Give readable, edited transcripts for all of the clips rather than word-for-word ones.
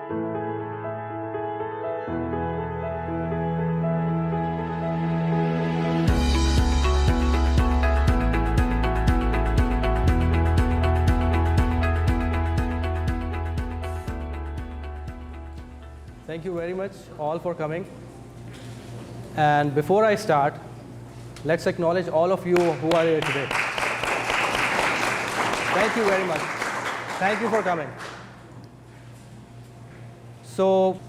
Thank you very much all for coming. And before I start, let's acknowledge all of you who are here today. Thank you very much. Thank you for coming. So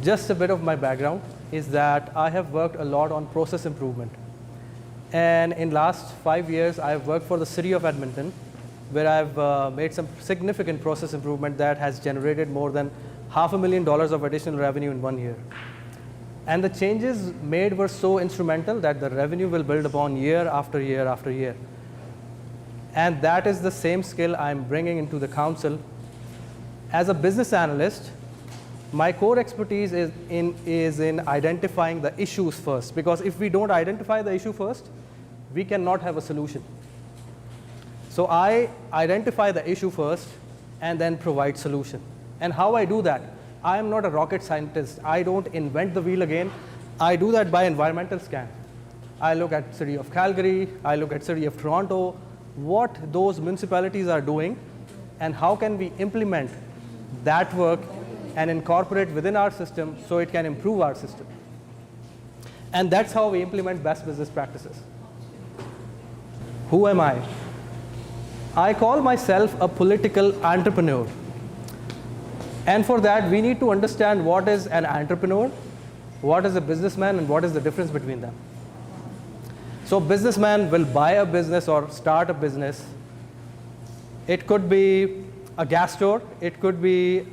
just a bit of my background is that I have worked a lot on process improvement. And in last 5 years, I've worked for the city of Edmonton, where I've made some significant process improvement that has generated more than $500,000 of additional revenue in 1 year. And the changes made were so instrumental that the revenue will build upon year after year after year. And that is the same skill I'm bringing into the council. As a business analyst, my core expertise is in identifying the issues first, because if we don't identify the issue first, we cannot have a solution. So I identify the issue first and then provide solution. And how I do that? I am not a rocket scientist. I don't invent the wheel again. I do that by environmental scan. I look at city of Calgary, I look at city of Toronto, what those municipalities are doing, and how can we implement that work and incorporate within our system so it can improve our system. And that's how we implement best business practices. Who am I? I call myself a political entrepreneur. And for that, we need to understand what is an entrepreneur, what is a businessman, and what is the difference between them. So businessman will buy a business or start a business. It could be a gas store. It could be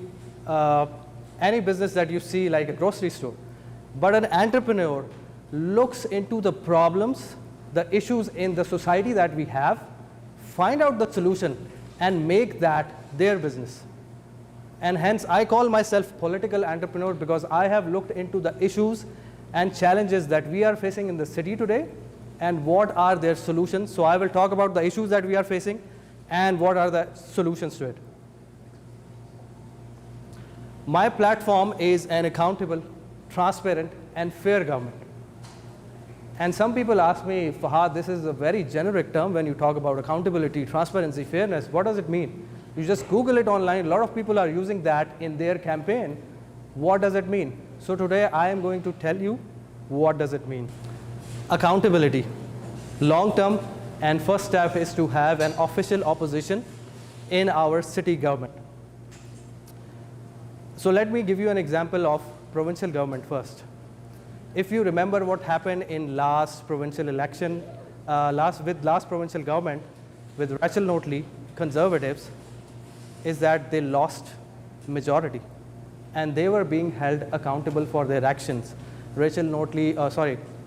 any business that you see like a grocery store. But an entrepreneur looks into the problems, the issues in the society that we have, find out the solution, and make that their business. And hence, I call myself political entrepreneur because I have looked into the issues and challenges that we are facing in the city today and what are their solutions. So I will talk about the issues that we are facing and what are the solutions to it. My platform is an accountable, transparent, and fair government. And some people ask me, Fahad, this is a very generic term when you talk about accountability, transparency, fairness. What does it mean? You just Google it online. A lot of people are using that in their campaign. What does it mean? So today I am going to tell you what does it mean. Accountability. Long term, and first step is to have an official opposition in our city government. So let me give you an example of provincial government first. If you remember what happened in last provincial election, last provincial government with Rachel Notley, Conservatives, is that they lost majority and they were being held accountable for their actions. Rachel Notley,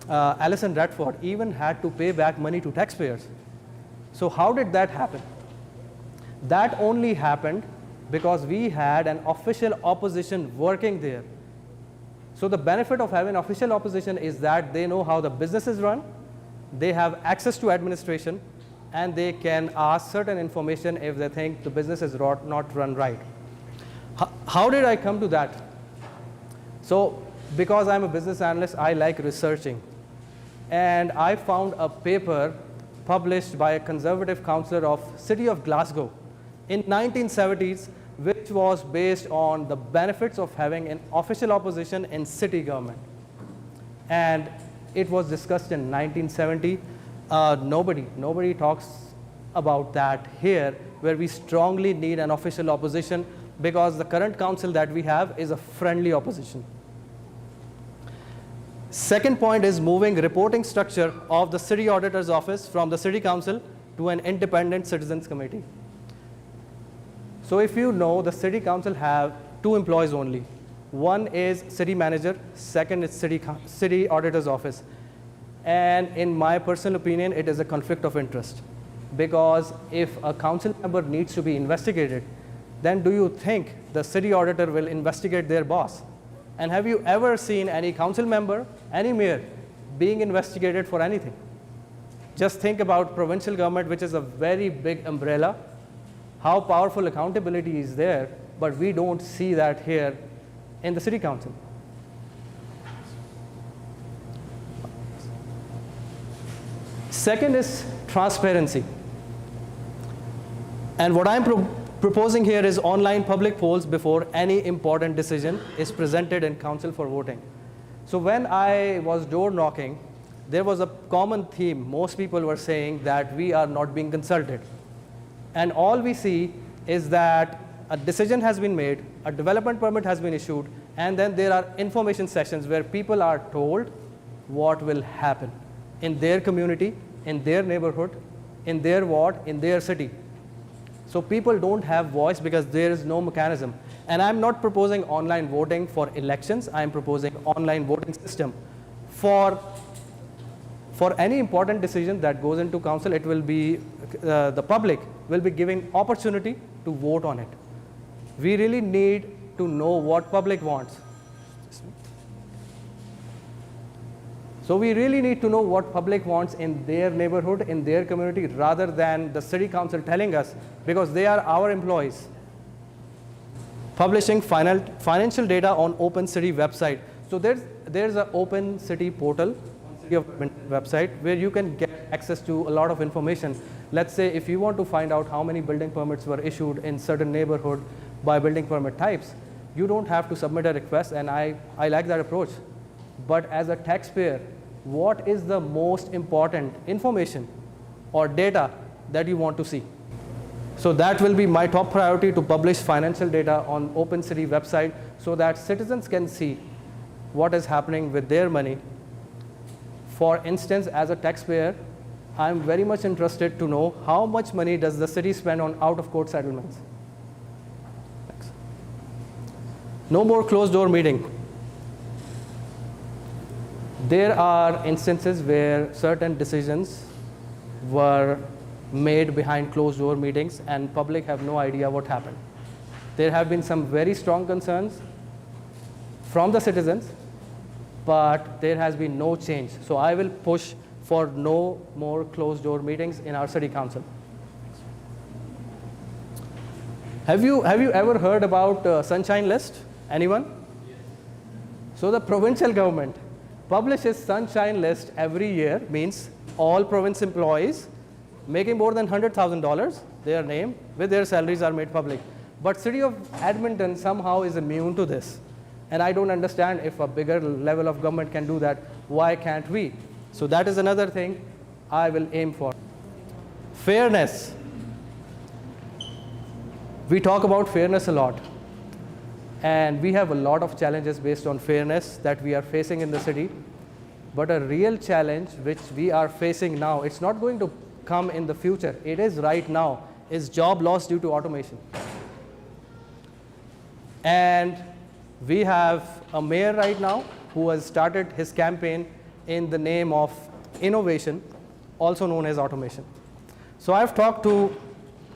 Alison Redford even had to pay back money to taxpayers. So how did that happen? That only happened because we had an official opposition working there. So the benefit of having official opposition is that they know how the business is run, they have access to administration, and they can ask certain information if they think the business is not run right. How did I come to that? So because I'm a business analyst, I like researching. And I found a paper published by a conservative councillor of City of Glasgow in 1970s, which was based on the benefits of having an official opposition in city government. And it was discussed in 1970. Nobody talks about that here, where we strongly need an official opposition because the current council that we have is a friendly opposition. Second point is moving reporting structure of the city auditor's office from the city council to an independent citizens committee. So if you know, the city council have 2 employees only. One is city manager, second is city auditor's office. And in my personal opinion, it is a conflict of interest. Because if a council member needs to be investigated, then do you think the city auditor will investigate their boss? And have you ever seen any council member, any mayor, being investigated for anything? Just think about provincial government, which is a very big umbrella. how powerful accountability is there, but we don't see that here in the city council. Second is transparency. And what I'm proposing here is online public polls before any important decision is presented in council for voting. So when I was door knocking, there was a common theme. Most people were saying that we are not being consulted. And all we see is that a decision has been made, a development permit has been issued, and then there are information sessions where people are told what will happen in their community, in their neighborhood, in their ward, in their city. So people don't have voice because there is no mechanism. And I'm not proposing online voting for elections. I'm proposing online voting system. For any important decision that goes into council, it will be, the public will be given opportunity to vote on it. We really need to know what public wants. So we really need to know what public wants in their neighborhood, in their community, rather than the city council telling us, because they are our employees. Publishing financial data on Open City website. So there's an Open City portal on City of Edmonton website where you can get access to a lot of information. Let's say if you want to find out how many building permits were issued in certain neighborhood by building permit types, you don't have to submit a request, and I like that approach. But as a taxpayer, what is the most important information or data that you want to see? So that will be my top priority, to publish financial data on Open City website so that citizens can see what is happening with their money. For instance, as a taxpayer, I'm very much interested to know how much money does the city spend on out-of-court settlements. Thanks. No more closed-door meeting. There are instances where certain decisions were made behind closed-door meetings and public have no idea what happened. There have been some very strong concerns from the citizens, but there has been no change. So I will push for no more closed-door meetings in our city council. Have you ever heard about Sunshine List? Anyone? Yes. So the provincial government publishes Sunshine List every year, means all province employees making more than $100,000, their name with their salaries are made public. But City of Edmonton somehow is immune to this. And I don't understand, if a bigger level of government can do that, why can't we? So that is another thing I will aim for. Fairness. We talk about fairness a lot. And we have a lot of challenges based on fairness that we are facing in the city. But a real challenge which we are facing now, it's not going to come in the future, it is right now, is job loss due to automation. And we have a mayor right now who has started his campaign in the name of innovation, also known as automation. So I've talked to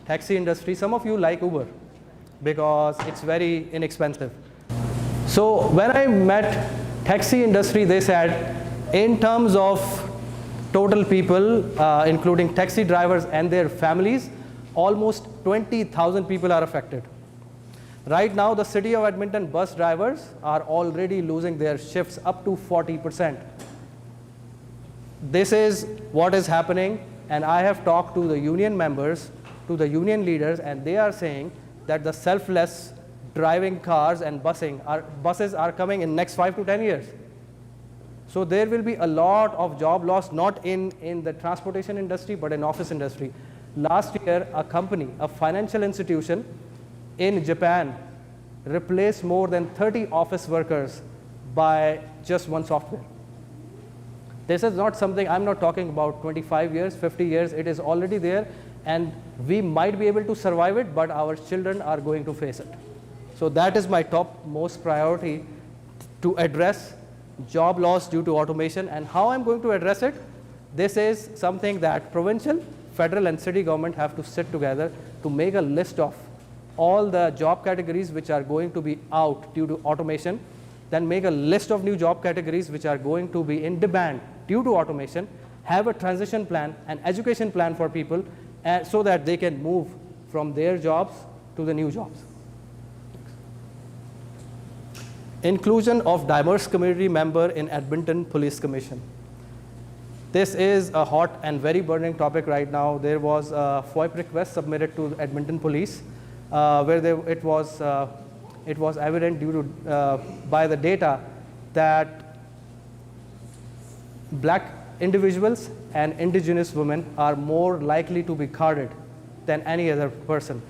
taxi industry. Some of you like Uber because it's very inexpensive. So when I met taxi industry, they said in terms of total people, including taxi drivers and their families, almost 20,000 people are affected. Right now, the City of Edmonton bus drivers are already losing their shifts up to 40%. This is what is happening, and I have talked to the union members, to the union leaders, and they are saying that the selfless driving cars and buses are coming in next 5 to 10 years. So there will be a lot of job loss, not in the transportation industry, but in office industry. Last year, a company, a financial institution in Japan, replaced more than 30 office workers by just one software. This is not something, I'm not talking about 25 years, 50 years, it is already there, and we might be able to survive it, but our children are going to face it. So that is my top most priority, to address job loss due to automation. And how I'm going to address it? This is something that provincial, federal, and city government have to sit together to make a list of all the job categories which are going to be out due to automation, then make a list of new job categories which are going to be in demand due to automation, have a transition plan, an education plan for people, so that they can move from their jobs to the new jobs. Inclusion of diverse community member in Edmonton Police Commission. This is a hot and very burning topic right now. There was a FOIP request submitted to Edmonton Police where it was evident due to by the data that black individuals and indigenous women are more likely to be carded than any other person.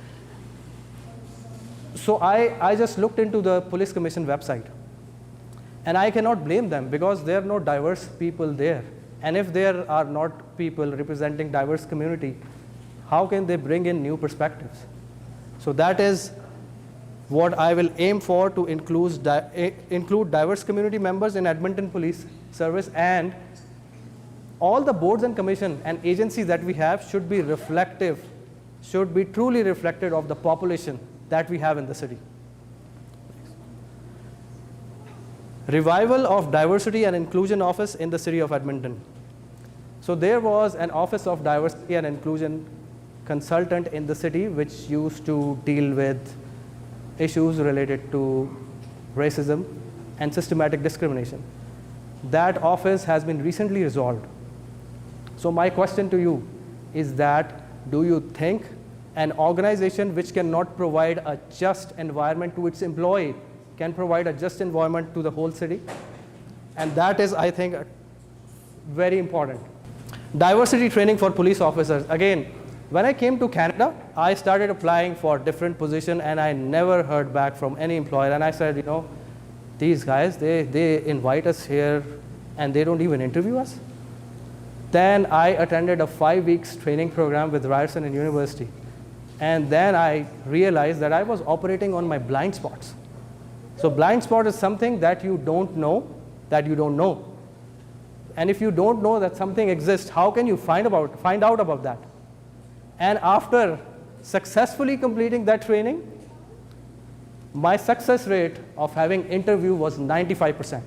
So I just looked into the Police Commission website, and I cannot blame them because there are no diverse people there. And if there are not people representing diverse community, how can they bring in new perspectives? So that is what I will aim for, to include diverse community members in Edmonton Police Service, and all the boards and commission and agencies that we have should be reflective, should be truly reflective of the population that we have in the city. Revival of Diversity and Inclusion Office in the city of Edmonton. So there was an Office of Diversity and Inclusion consultant in the city which used to deal with issues related to racism and systematic discrimination. That office has been recently resolved. So my question to you is that, do you think an organization which cannot provide a just environment to its employee can provide a just environment to the whole city? And that is, I think, very important. Diversity training for police officers. Again, when I came to Canada, I started applying for different positions, and I never heard back from any employer. And I said, you know, these guys, they invite us here and they don't even interview us. Then I attended a 5 weeks training program with Ryerson University. And then I realized that I was operating on my blind spots. So blind spot is something that you don't know that you don't know. And if you don't know that something exists, how can you find out about that? And after successfully completing that training, my success rate of having interview was 95%.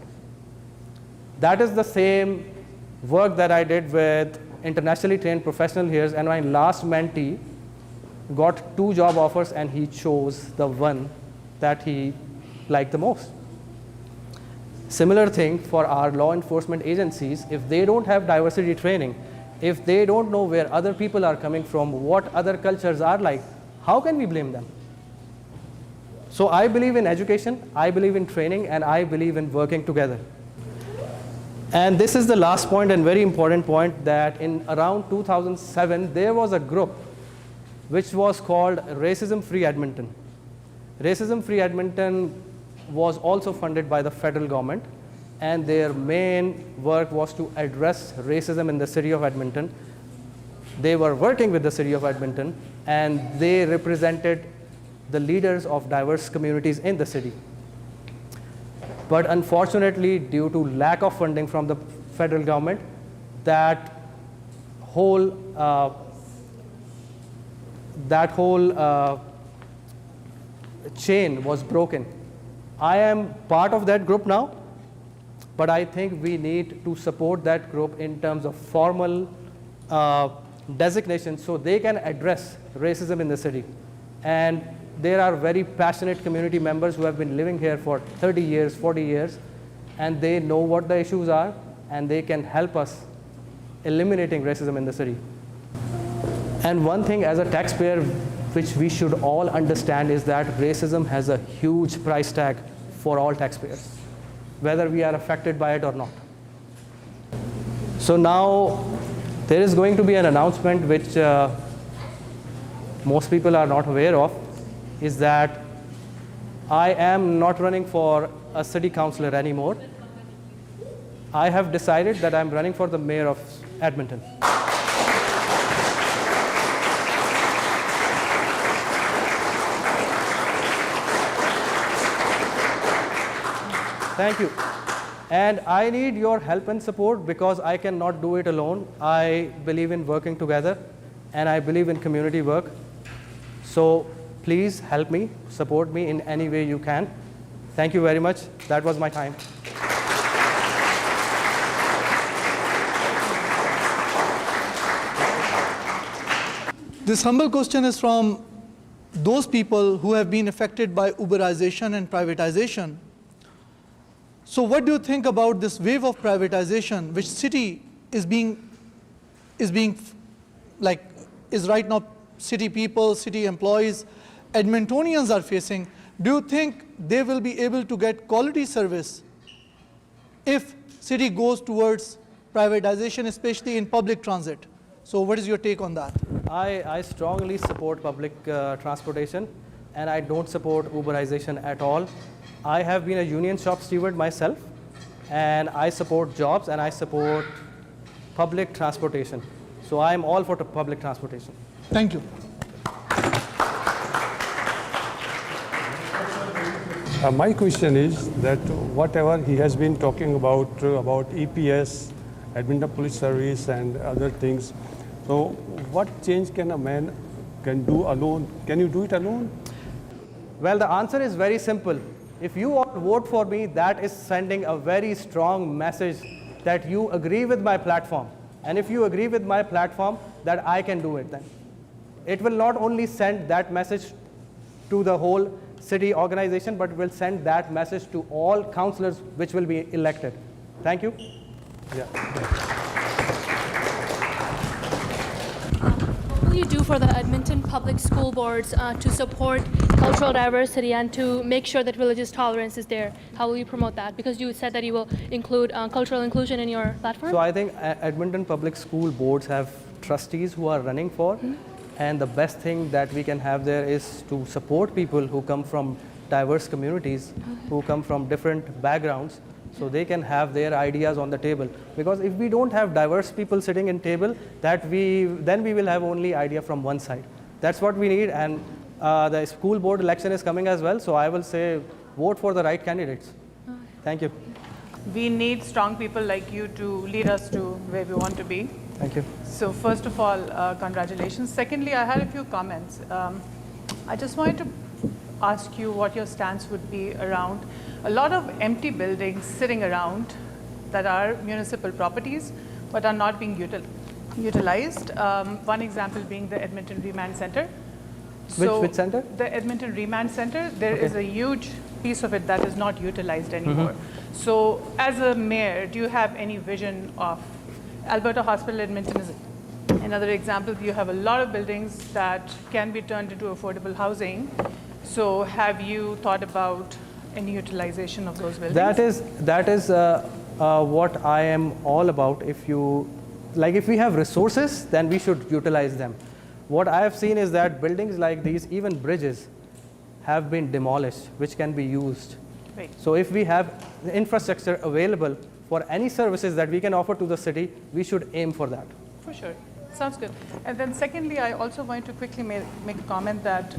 That is the same work that I did with internationally trained professional here, and my last mentee got 2 job offers, and he chose the one that he liked the most. Similar thing for our law enforcement agencies. If they don't have diversity training, if they don't know where other people are coming from, what other cultures are like, how can we blame them? So I believe in education, I believe in training, and I believe in working together. And this is the last point and very important point, that in around 2007, there was a group which was called Racism Free Edmonton. Racism Free Edmonton was also funded by the federal government, and their main work was to address racism in the city of Edmonton. They were working with the city of Edmonton, and they represented the leaders of diverse communities in the city. But unfortunately, due to lack of funding from the federal government, that whole chain was broken. I am part of that group now, but I think we need to support that group in terms of formal designation so they can address racism in the city. And there are very passionate community members who have been living here for 30 years, 40 years, and they know what the issues are, and they can help us eliminating racism in the city. And one thing as a taxpayer which we should all understand is that racism has a huge price tag for all taxpayers, whether we are affected by it or not. So now there is going to be an announcement which most people are not aware of, is that I am not running for a city councillor anymore. I have decided that I'm running for the mayor of Edmonton. Thank you. And I need your help and support because I cannot do it alone. I believe in working together, and I believe in community work. So please help me, support me in any way you can. Thank you very much. That was my time. This humble question is from those people who have been affected by Uberization and privatization. So what do you think about this wave of privatization, which city is right now city people, city employees, Edmontonians are facing? Do you think they will be able to get quality service if city goes towards privatization, especially in public transit? So what is your take on that? I strongly support public transportation, and I don't support Uberization at all. I have been a union shop steward myself, and I support jobs and I support public transportation. So I'm all for public transportation. Thank you. My question is that whatever he has been talking about EPS, Edmonton Police Service and other things, so what change can a man can do alone? Can you do it alone? Well, the answer is very simple. If you all vote for me, that is sending a very strong message that you agree with my platform. And if you agree with my platform, that I can do it then. It will not only send that message to the whole city organization, but will send that message to all councillors which will be elected. Thank you. Yeah. What will you do for the Edmonton Public School Boards to support cultural diversity and to make sure that religious tolerance is there? How will you promote that? Because you said that you will include cultural inclusion in your platform. So I think Edmonton Public School Boards have trustees who are running for, and the best thing that we can have there is to support people who come from diverse communities, who come from different backgrounds, so they can have their ideas on the table. Because if we don't have diverse people sitting in table, then we will have only idea from one side. That's what we need, and the school board election is coming as well, so I will say vote for the right candidates. Thank you. We need strong people like you to lead us to where we want to be. Thank you. So first of all, congratulations. Secondly, I had a few comments. I just wanted to ask you what your stance would be around a lot of empty buildings sitting around that are municipal properties but are not being utilized. One example being the Edmonton Remand Center. Which center? The Edmonton Remand Center. There is a huge piece of it that is not utilized anymore. So as a mayor, do you have any vision of Alberta Hospital Edmonton is another example. You have a lot of buildings that can be turned into affordable housing. So have you thought about any utilization of those buildings? That is what I am all about. If we have resources, then we should utilize them. What I have seen is that buildings like these, even bridges, have been demolished, which can be used. Right. So if we have the infrastructure available for any services that we can offer to the city, we should aim for that. For sure. Sounds good. And then secondly, I also wanted to quickly make a comment that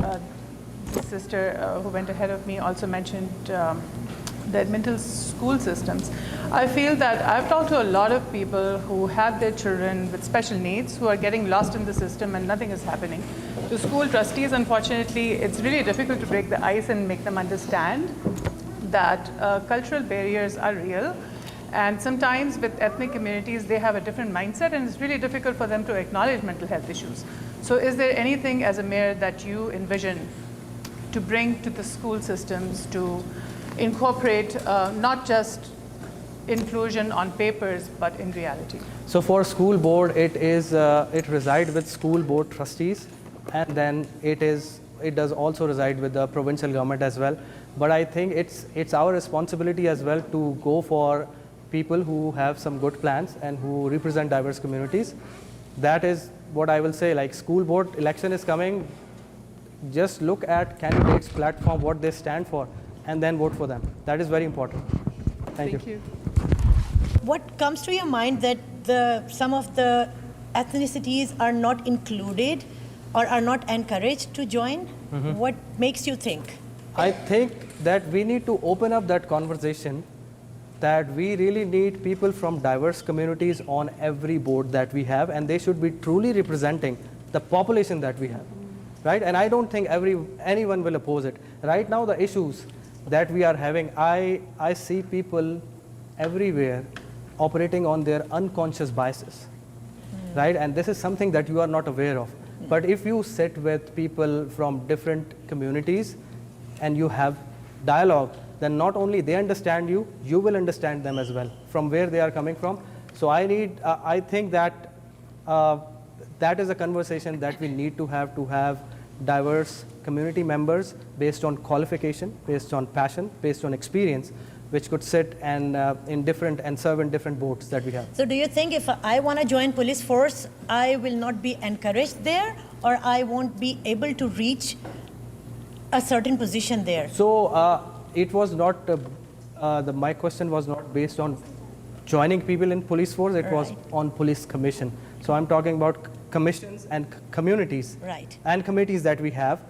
the sister who went ahead of me also mentioned the Edmonton school systems. I feel that I've talked to a lot of people who have their children with special needs who are getting lost in the system and nothing is happening. To school trustees, unfortunately, it's really difficult to break the ice and make them understand that cultural barriers are real. And sometimes with ethnic communities, they have a different mindset and it's really difficult for them to acknowledge mental health issues. So is there anything as a mayor that you envision to bring to the school systems to incorporate not just inclusion on papers, but in reality? So for school board, it resides with school board trustees, and then it does also reside with the provincial government as well. But I think it's our responsibility as well to go for people who have some good plans and who represent diverse communities. That is what I will say. Like, school board election is coming. Just look at candidates' platform, what they stand for, and then vote for them. That is very important. Thank you. What comes to your mind that some of the ethnicities are not included or are not encouraged to join? What makes you think? I think that we need to open up that conversation, that we really need people from diverse communities on every board that we have, and they should be truly representing the population that we have, right? And I don't think anyone will oppose it. Right now, the issues that we are having, I see people everywhere operating on their unconscious biases, right? And this is something that you are not aware of. But if you sit with people from different communities and you have dialogue, then not only they understand you, you will understand them as well, from where they are coming from. So I think that that is a conversation that we need to have diverse community members based on qualification, based on passion, based on experience, which could sit and serve in different boards that we have. So do you think if I want to join police force, I will not be encouraged there, or I won't be able to reach a certain position there? So it was not, my question was not based on joining people in police force, it was on police commission. So I'm talking about commissions and communities and committees that we have.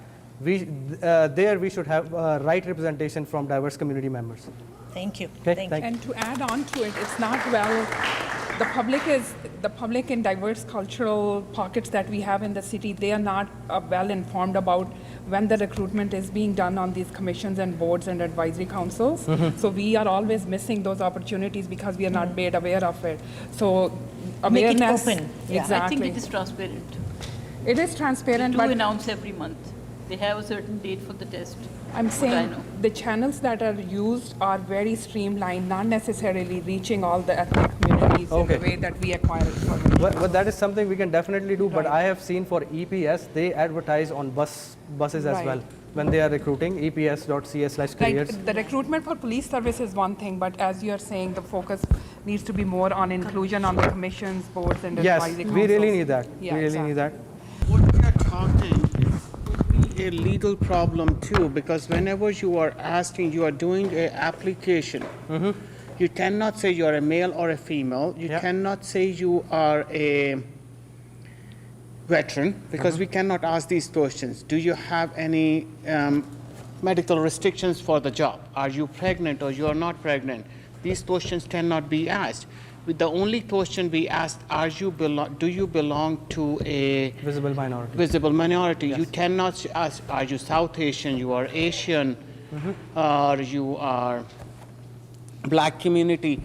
There we should have right representation from diverse community members. Thank you. Okay, Thank you. And to add on to it, it's not the public in diverse cultural pockets that we have in the city, they are not well informed about when the recruitment is being done on these commissions and boards and advisory councils. So we are always missing those opportunities because we are not made aware of it. So Make it awareness. open. Yeah. Exactly. I think it is transparent. It is transparent, They but do announce every month. They have a certain date for the test. I'm I saying know. the channels that are used are very streamlined, not necessarily reaching all the ethnic communities in Okay. the way that we acquire information. But that is something we can definitely do. But I have seen for EPS, they advertise on buses as Right. well when they are recruiting, eps.ca/careers. Like the recruitment for police service is one thing, but as you're saying, the focus needs to be more on inclusion on the commissions, boards, and Yes, advisory we really councils. need that. Yeah, We really need that. exactly. What we are talking could be a legal problem too, because whenever you are asking, you are doing an application, you cannot say you are a male or a female. You Yeah. cannot say you are a veteran, because we cannot ask these questions. Do you have any medical restrictions for the job? Are you pregnant or you are not pregnant? These questions cannot be asked. With the only question we asked, do you belong to a Visible minority. visible minority? Yes. You cannot ask, are you South Asian, you are Asian, or you are black community.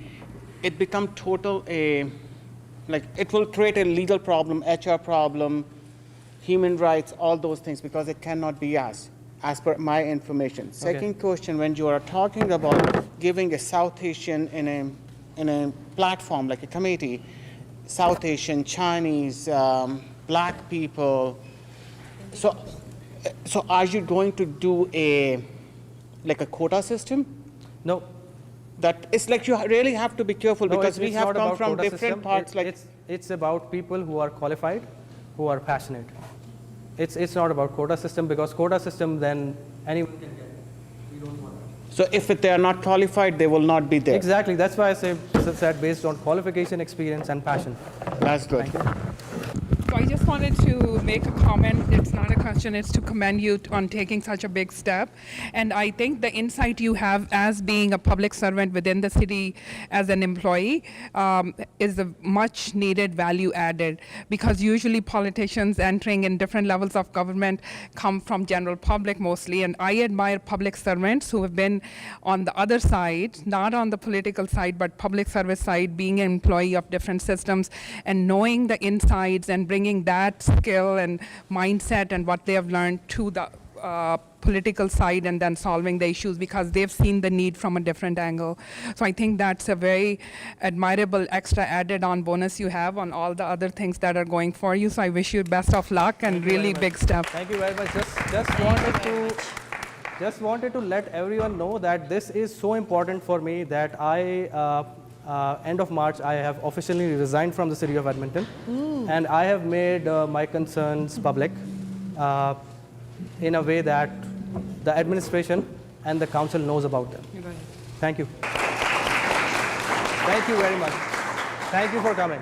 It become total it will create a legal problem, HR problem, human rights, all those things, because it cannot be asked, as per my information. Second question, when you are talking about giving a South Asian in a platform like a committee, South Asian, Chinese, black people, so are you going to do a quota system? No. That it's like you really have to be careful, No, because we it's have not come about from quota different system. parts. It's about people who are qualified, who are passionate. It's not about quota system, because quota system then anyone can get it. We don't want that. So if they are not qualified, they will not be there. Exactly. That's why I said based on qualification, experience, and passion. That's good. So I just wanted to make a comment. It's not a question, it's to commend you on taking such a big step. And I think the insight you have as being a public servant within the city as an employee is a much needed value added, because usually politicians entering in different levels of government come from general public mostly. And I admire public servants who have been on the other side, not on the political side, but public service side, being an employee of different systems and knowing the insides and bringing that skill and mindset and what they have learned to the political side, and then solving the issues because they've seen the need from a different angle. So I think that's a very admirable extra added on bonus you have on all the other things that are going for you. So I wish you best of luck and really big step. Thank you very much. Just wanted to let everyone know that this is so important for me that end of March, I have officially resigned from the city of Edmonton. And I have made my concerns public in a way that the administration and the council knows about them. Thank you. Thank you very much. Thank you for coming.